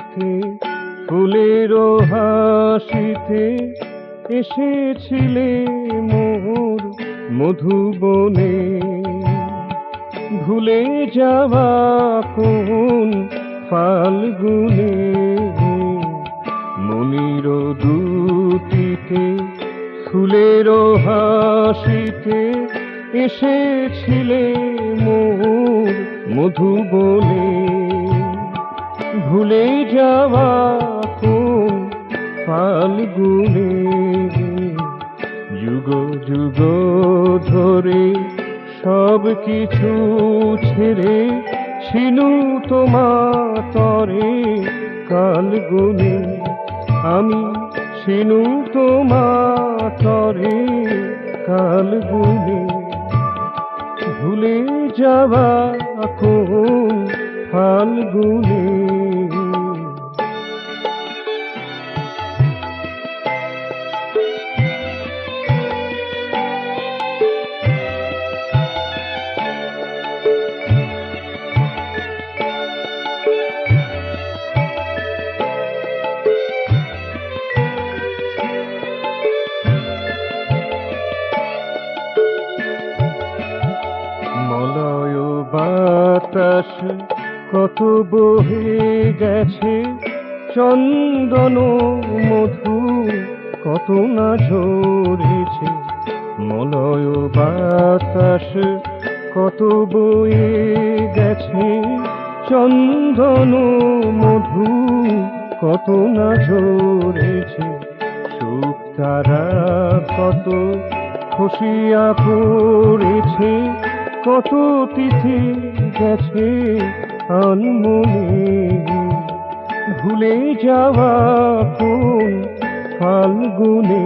দুটিতে ফুলেরও হাসিতে এসেছিলে মোর মধুবনে। ভুলে যাওয়া কোন ফাল্গুনে মনির দুটিতে ফুলেরও হাসিতে এসেছিলে মোর মধুবনে। ভুলে যাওয়া কোন ফাল্গুনে যুগ যুগ ধরে সব কিছু ছেড়ে ছিনু তোমার তরে কাল গুনে। আমি ছিনু তোমার তরে কাল গুনে। ভুলে যাওয়া কোন ফাল্গুনে। মলয় বাতাস কত বহে গেছে, চন্দন মধু কত না ঝরেছে। মলয় বাতাস কত বয়ে গেছে, চন্দন মধু কত না ঝরেছে। সুখ তারা কত খসিয়া পড়েছে, কত তিথি গেছে আনমনে। ভুলে যাওয়া কোন ফাল্গুনে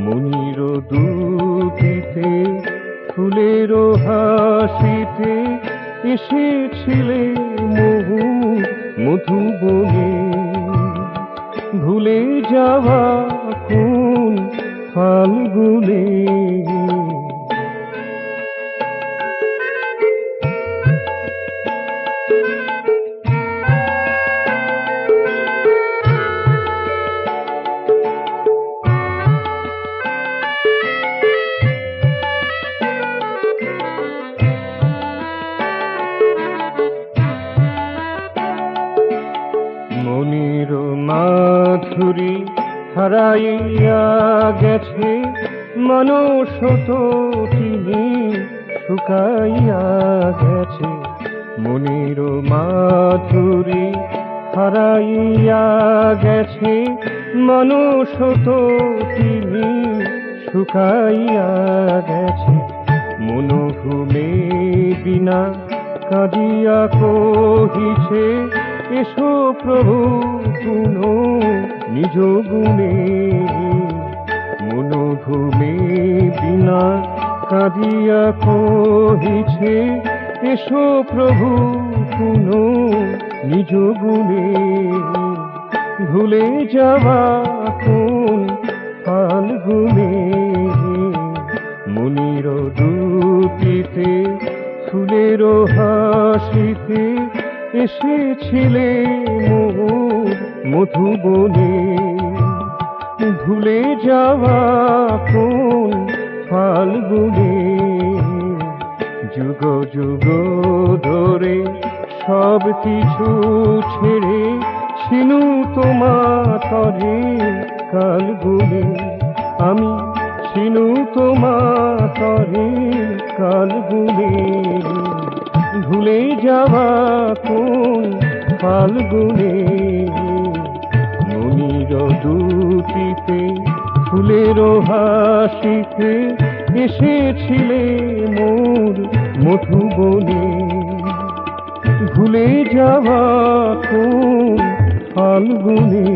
মনির দুটিতে ফুলেরও হাসিতে এসেছিলে মোর মধুবনে। ভুলে যাওয়া কোন ফাল্গুনে। মনির মাধুরী হারাইয়া গেছে, মানস তো তিনি শুকাইয়া গেছে। মনির মাধুরী হারাইয়া গেছে, মানস তো তিনি শুকাইয়া গেছে। মনোভূমে বিনা কাঁদিয়া কহিছে, এসো প্রভু পুনঃ নিজ গুণে। মনোভূমে বিনা কাঁদিয়া কহিছে, এসো প্রভু পুনঃ নিজ গুণে। ভুলে যাওয়া কোন ফাল্গুনে মনির দুটিতে ফুলেরও হাসিতে এসেছিলে মোর মধুবনে। ভুলে যাওয়া কোন ফাল্গুনে যুগ যুগ ধরে সব কিছু ছেড়ে ছিনু তোমার তরে কাল গুনে। আমি ছিনু তোমার তরে কাল গুনে। ভুলে যাওয়া কোন ফাল্গুনে মনির দুটিতে ফুলেরও হাসিতে এসেছিলে মোর মধুবনে। ভুলে যাওয়া কোন ফাল্গুনে।